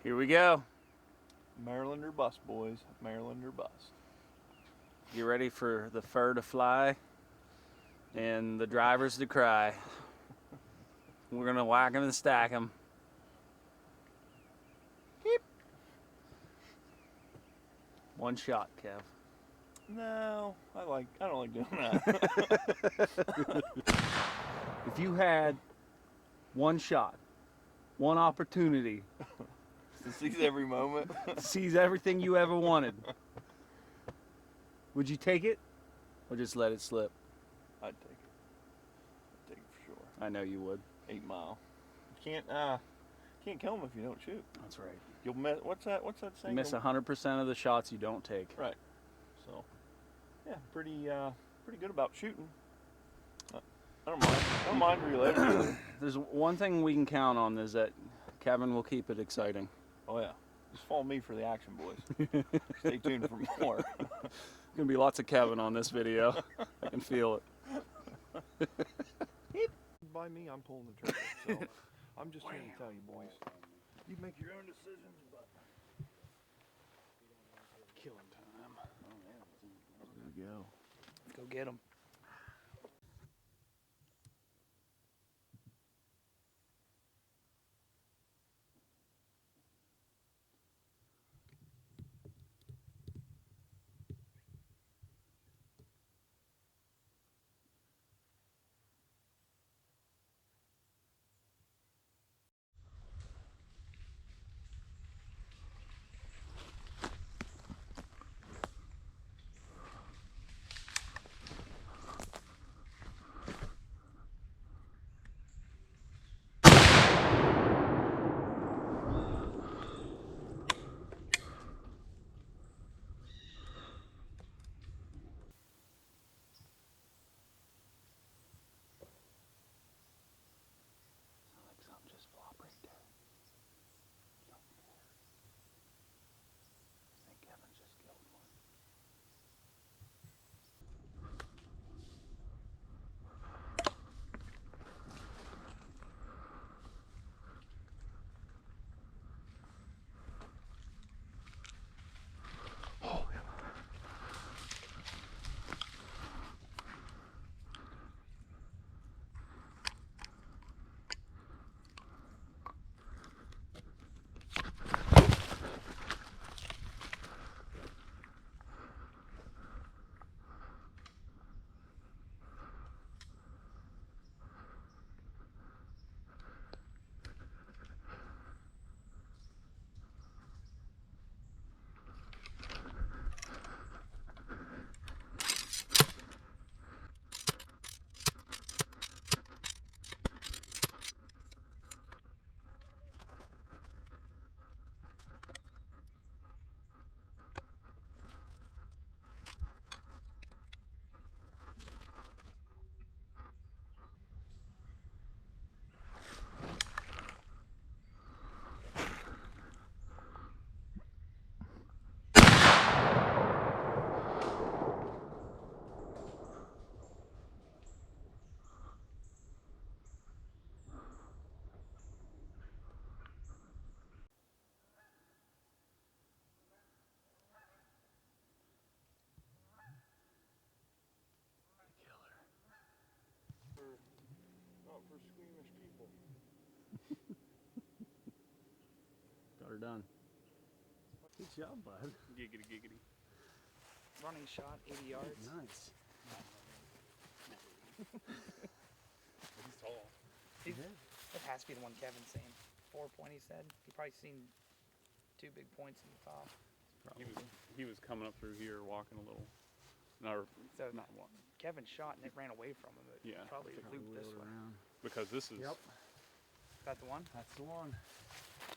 Here we go. Maryland or bust, boys. Maryland or bust. You ready for the fur to fly and the drivers to cry? We're gonna whack them and stack them. Beep. One shot, Kev. No, I don't like doing that. If you had one shot, one opportunity To seize every moment. to seize everything you ever wanted, would you take it or just let it slip? I'd take it. I'd take it for sure. I know you would. 8 Mile. You can't kill them if you don't shoot. That's right. You'll miss. What's that saying? You miss 100% of the shots you don't take. Right. So, yeah, pretty good about shooting. I don't mind reloading. There's one thing we can count on is that Kevin will keep it exciting. Oh yeah. Just follow me for the action, boys. Stay tuned for more. Gonna be lots of Kevin on this video. I can feel it. By me, I'm pulling the trigger. So I'm just here to tell you, boys. You make your own decisions, but Killing time. there we go. Let's go get him. For squeamish people. Got her done. Good job, bud. Giggity giggity. Running shot, 80 yards. Nice. He's tall. That has to be the one Kevin's saying. 4 point, he said. He probably seen 2 big points in the top. He was coming up through here, walking a little. No, So not walking. Kevin shot and it ran away from him. It Yeah. probably looped this way. Because this is. Yep. Is that the one? That's the one.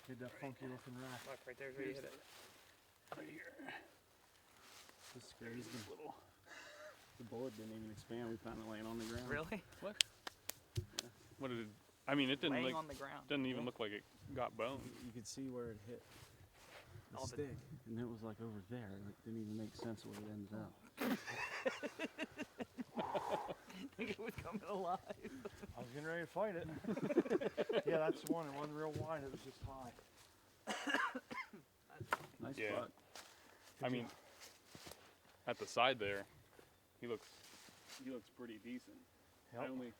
Hit that funky looking rack. Look, right there's where you hit it. Right here. This grazed him. The bullet didn't even expand. We found it laying on the ground. Really? What? Yeah. What did it? I mean, it didn't Laying look. on the ground. Doesn't even look like it got bone. You could see where it hit the Oh, the- stick, and it was like over there. It didn't even make sense where it ended up. I think it was coming alive. I was getting ready to fight it. Yeah, that's the one. It wasn't real wide. It was just high. Nice Yeah. buck. I mean, at the side there, he looks pretty decent. Yep.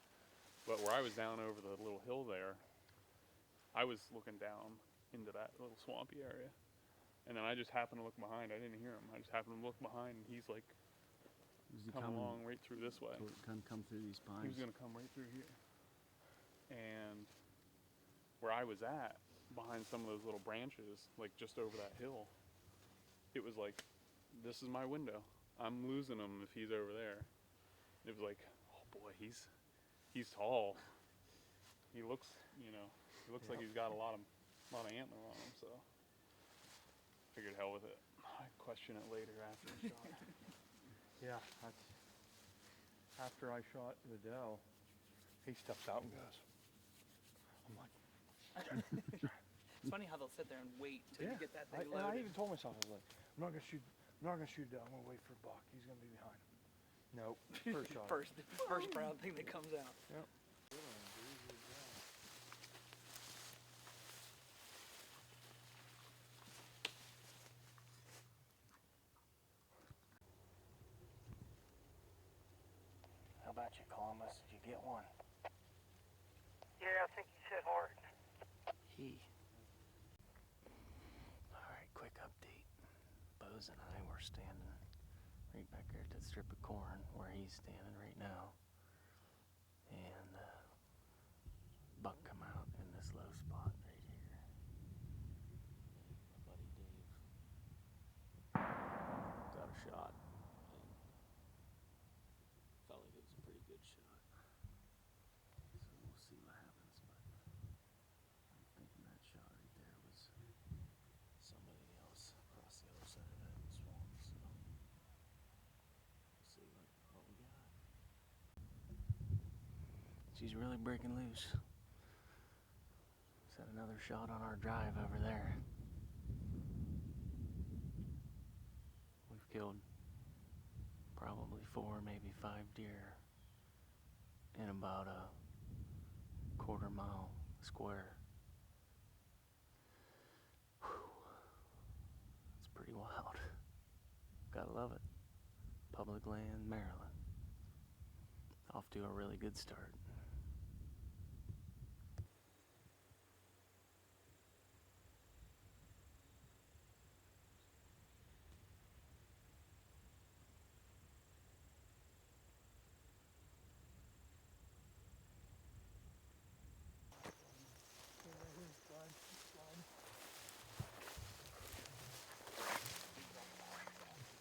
But where I was down over the little hill there, I was looking down into that little swampy area, and then I just happened to look behind. I didn't hear him. I just happened to look behind, and he's like Is he coming along right through this way. Come through these pines? He was gonna come right through here, and where I was at, behind some of those little branches, like just over that hill, it was like, this is my window. I'm losing him if he's over there. It was like, oh boy, he's tall. He looks, like he's got a lot of antler on him. So figured hell with it. I'd question it later after the shot. Yeah, that's after I shot the doe. He steps out and goes. I'm like, It's funny how they'll sit there and wait till you get that thing and I loaded. even told myself, I was like, I'm not gonna shoot a doe. I'm gonna wait for a buck. He's gonna be behind him. Nope. First shot. first brown thing that comes out. Yep. How about you, Columbus? Did you get one? Yeah, I think he hit hard. Alright, quick update. Bose and I were standing right back there at that strip of corn where he's standing right now. And buck come out in this low spot right here. My buddy Dave got a shot and felt like it was a pretty good shot. So we'll see what happens, but I'm thinking that shot right there was somebody else across the other side of that swamp, so we'll see what we got. She's really breaking loose. Set another shot on our drive over there. We've killed probably 4, maybe 5 deer in about a quarter mile square. Whew. It's pretty wild. Gotta love it. Public land, Maryland. Off to a really good start.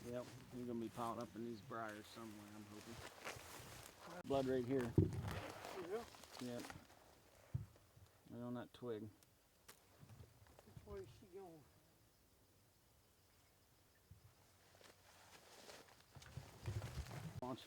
Yep, he's gonna be piled up in these briars somewhere, I'm hoping. Blood right here. Yep. Right on that twig. Which way is she going? Launch.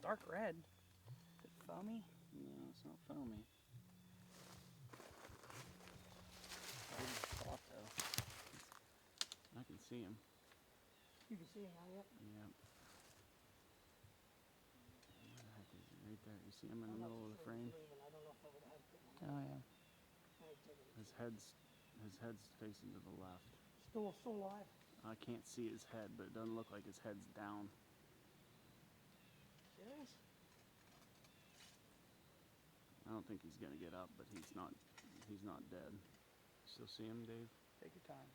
Dark red. Is it foamy? No, it's not foamy. Spot though. I can see him. You can see him now yet? Yep. Where the heck is he? Right there. You see him in the middle of the frame? I don't know if I would have to. Oh yeah. His head's facing to the left. Still alive. I can't see his head, but it doesn't look like his head's down. Serious? I don't think he's gonna get up, but he's not dead. Still see him, Dave? Take your time.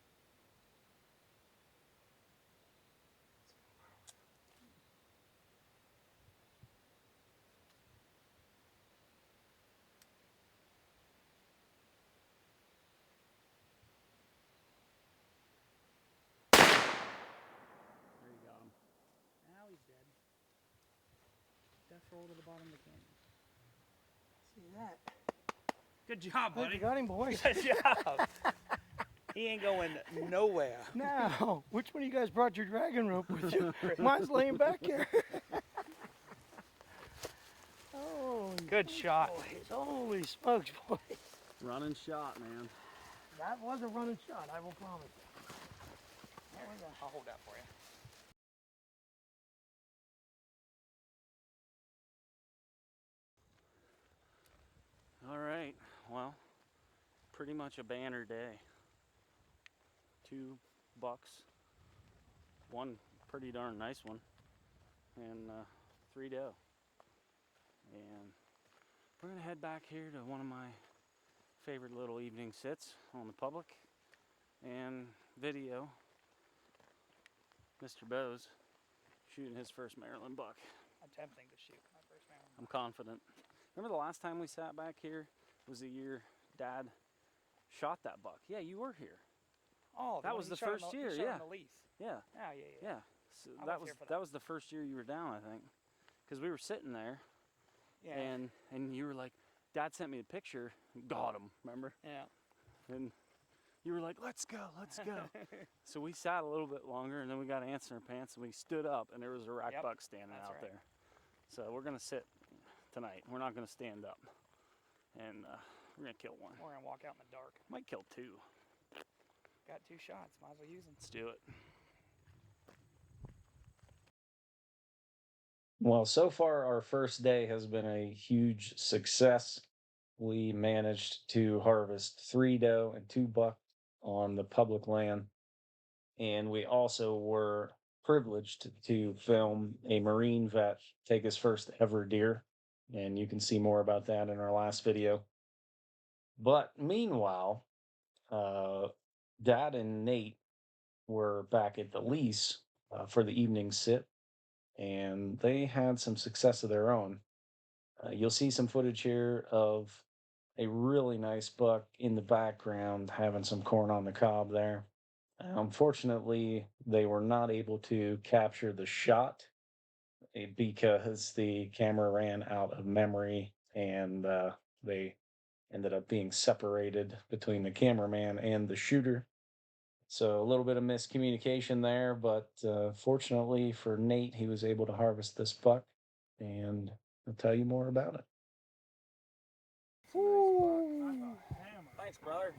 There you got him. Now he's dead. Death roll to the bottom of the canyon. See that? Good job, Good, you got him, boys. Good job. He ain't going nowhere. Now, which one of you guys brought your dragon rope with you? Mine's laying back here. Oh, Good shot. boys. Holy smokes, boys. Running shot, man. That was a running shot, I will promise you. I'll hold that for you. All right, well, pretty much a banner day. 2 bucks, 1 pretty darn nice one, and 3 doe. And we're gonna head back here to one of my favorite little evening sits on the public and video Mr. Bose shooting his first Maryland buck. Attempting to shoot my first Maryland. I'm confident. Remember the last time we sat back here was the year Dad shot that buck. Yeah, you were here. Oh, That was the first year, you shot yeah. on the lease. Yeah, Oh, yeah. yeah. So I that was was here for that that. was the first year you were down, I think, because we were sitting there, Yeah. and you were like, Dad sent me a picture, got him. Remember? Yeah. And you were like, let's go, let's go. So we sat a little bit longer, and then we got ants in our pants, and we stood up, and there was a rack Yep, buck standing that's out right. there. So we're gonna sit tonight. We're not gonna stand up, and we're gonna kill one. We're gonna walk out in the dark. Might kill 2. Got 2 shots. Might as well use them. Let's do it. Well, so far, our first day has been a huge success. We managed to harvest 3 doe and 2 buck on the public land. And we also were privileged to film a Marine vet take his first ever deer. And you can see more about that in our last video. But meanwhile, Dad and Nate were back at the lease for the evening sit, and they had some success of their own. You'll see some footage here of a really nice buck in the background having some corn on the cob there. Unfortunately, they were not able to capture the shot because the camera ran out of memory, and they ended up being separated between the cameraman and the shooter. So a little bit of miscommunication there, but fortunately for Nate, he was able to harvest this buck, and I'll tell you more about it. Thanks, brother.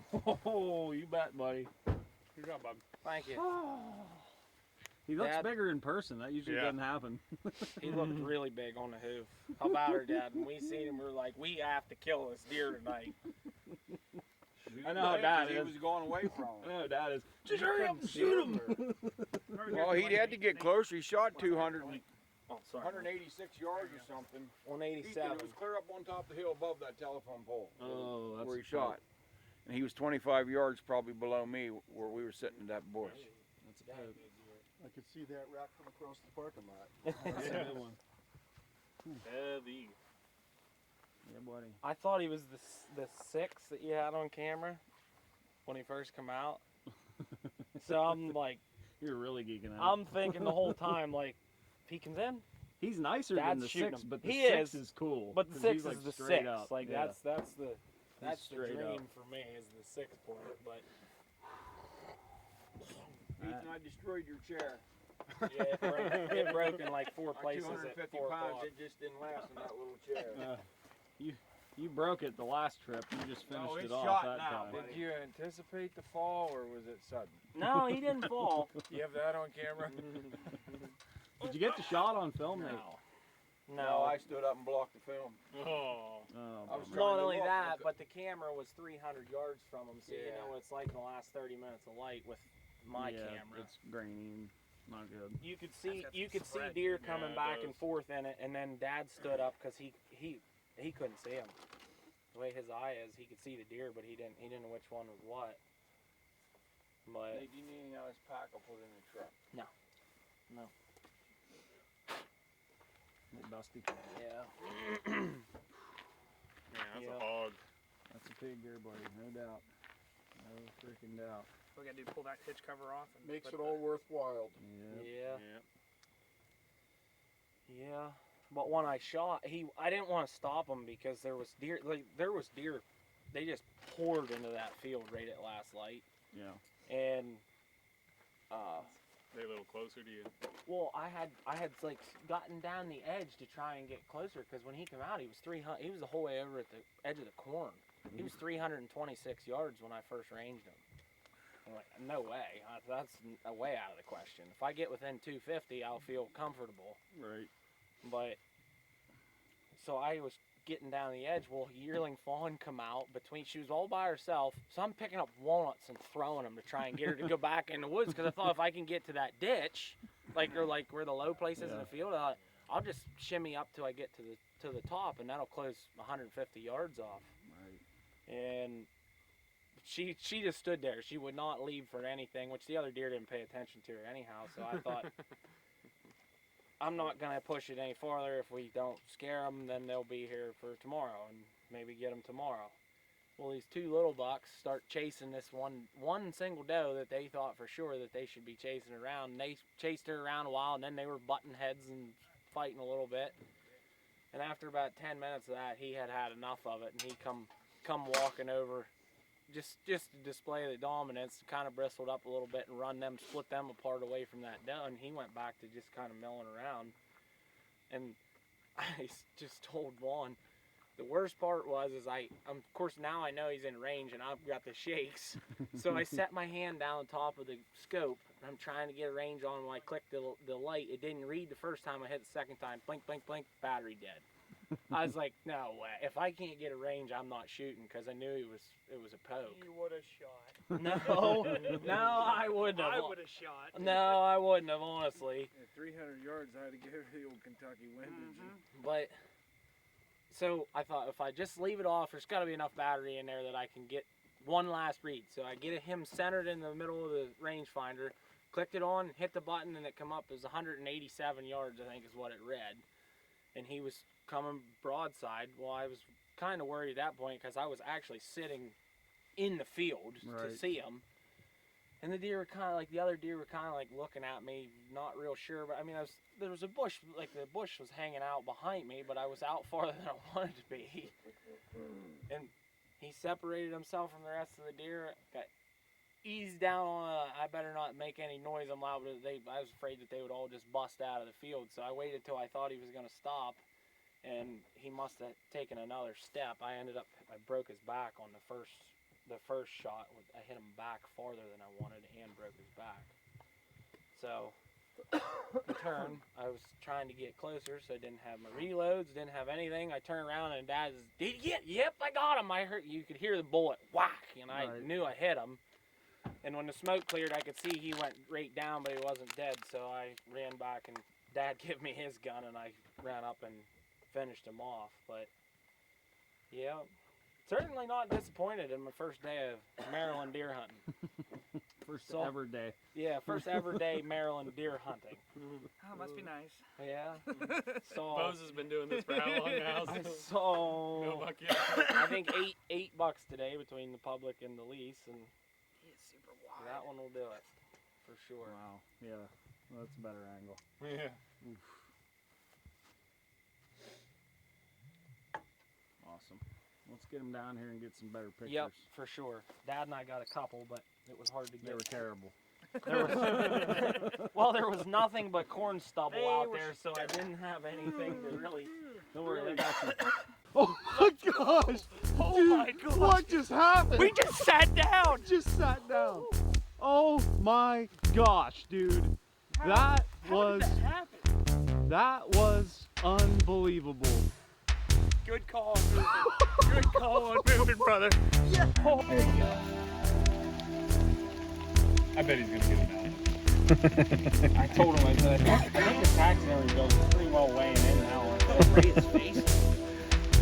Oh, you bet, buddy. Good job, bud. Thank you. He looks Dad- bigger in person. That usually Yeah. doesn't happen. He looked really big on the hoof. How about her, Dad? When we seen him, we were like, we have to kill this deer tonight. I know how Dad He is. was going away from I him. know Dad is. Just hurry up and shoot him. Well, he had to get closer. He shot 200, Oh, sorry. 186 yards or something. It 187. was clear up on top of the hill above that telephone pole. Oh, that's where he shot. And he was 25 yards probably below me where we were sitting in that bush. That's a poke. I could see that rock from across the parking lot. That's a good one. Heavy. Yeah, buddy. I thought he was the 6 that you had on camera when he first come out. So I'm like, You're really geeking out. I'm thinking the whole time, like, if he comes in, He's nicer than Dad's the shooting 6, him. but the He 6 is, is cool. but the 'cause 6 he's, like, is the straight 6. up. Like Yeah. that's the straight up. dream for me is the 6 point. But Ethan, I destroyed your chair. yeah, it broke in like 4 Like places 250 at 4 pounds, o'clock. it just didn't last in that little chair. You broke it the last trip. You just finished No, it it's off shot that now, time. buddy. Did you anticipate the fall, or was it sudden? No, he didn't fall. You have that on camera? Did you get the shot on film, Nate? No. I stood up and blocked the film. Oh. Oh, I was bummer. trying Not to only look, that, look. but the camera was 300 yards from him, so you Yeah. know what it's like in the last 30 minutes of light with my yeah, camera. It's grainy and not good. You could see got you some could see spread. deer Yeah, coming it back does. and forth in it, and then Dad stood up because he couldn't see him. The way his eye is, he could see the deer, but he didn't know which one was what. But Hey, do you need anything out of this pack? I'll put it in the truck. Bit dusty. yeah, Man, that's Yeah. a hog. That's a pig there, buddy. No doubt. No freaking doubt. What we gotta do, pull that hitch cover off and Makes put it the- all worthwhile. Yeah. yeah. But when I shot, I didn't want to stop him because there was deer. Like there was deer they just poured into that field right at last light. Yeah. And They a little closer to you. well, I had like gotten down the edge to try and get closer, because when he came out, he was 300. He was the whole way over at the edge of the corn. He was 326 yards when I first ranged him. I'm like, no way. That's way out of the question. If I get within 250, I'll feel comfortable. Right. But so I was getting down the edge. Well, yearling fawn come out between. She was all by herself. So I'm picking up walnuts and throwing them to try and get her to go back in the woods, because I thought if I can get to that ditch, like where the low place is in the field, I'll just shimmy up till I get to the top, and that'll close 150 yards off. Right. And she just stood there. She would not leave for anything, which the other deer didn't pay attention to her anyhow. So I thought, I'm not going to push it any farther. If we don't scare them, then they'll be here for tomorrow, and maybe get them tomorrow. Well, these two little bucks start chasing this one single doe that they thought for sure that they should be chasing around. And they chased her around a while, and then they were butting heads and fighting a little bit. And after about 10 minutes of that, he had enough of it, and he come walking over, just to display the dominance, kind of bristled up a little bit and split them apart away from that doe, and he went back to just kind of milling around. And I just told Vaughn, the worst part was of course now I know he's in range and I've got the shakes, so I set my hand down on top of the scope and I'm trying to get a range on. When I clicked the light, it didn't read the first time. I hit the second time, blink, blink, blink, battery dead. I was like, no way. If I can't get a range, I'm not shooting, because I knew it was a poke. You would have shot. No, I wouldn't have. I would have shot. No, I wouldn't have, honestly. At 300 yards, I had to go to the old Kentucky windage. But so I thought, if I just leave it off, there's got to be enough battery in there that I can get one last read. So I get him centered in the middle of the rangefinder, clicked it on, hit the button, and it come up as 187 yards, I think is what it read. And he was coming broadside. Well, I was kind of worried at that point, because I was actually sitting in the field to see him. And the deer were kind of like, the other deer were kind of like looking at me, not real sure. But I mean, there was a bush, like the bush was hanging out behind me, but I was out farther than I wanted to be. And he separated himself from the rest of the deer, got eased down on I better not make any noise. I'm loud. I was afraid that they would all just bust out of the field. So I waited till I thought he was going to stop, and he must have taken another step. I broke his back on the first shot. I hit him back farther than I wanted and broke his back. So the turn, I was trying to get closer, so I didn't have my reloads, didn't have anything. I turned around and Dad says, "Did you get? Yep, I got him." You could hear the bullet whack, and I knew I hit him. And when the smoke cleared, I could see he went right down, but he wasn't dead. So I ran back, and Dad gave me his gun, and I ran up and finished him off. But yeah, certainly not disappointed in my first day of Maryland deer hunting. First ever day. Yeah, first ever day Maryland deer hunting. Oh, must be nice. Yeah. Bose has been doing this for how long now? I saw, No buck yet. I think eight bucks today between the public and the lease, and He is super wide. that one will do it for sure. Wow. Yeah. Well, that's a better angle. Yeah. Awesome. Let's get him down here and get some better pictures. Yep, for sure. Dad and I got a couple, but it was hard to get. They were terrible. Well, there was nothing but corn stubble out there, so I didn't have anything to really. Don't worry, I got you. Oh my gosh! Oh Dude, my gosh! what just happened? We just sat down. just sat down. Oh my gosh, dude! That was unbelievable. Good call on moving. Good call on moving, brother. Yeah. Oh. There you go. I bet he's gonna get it now. I told him, I said, I think the taxidermy bill is pretty well weighing in now. Look at his face.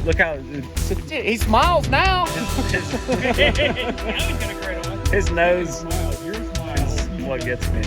Look how he smiles now. His nose is what gets me.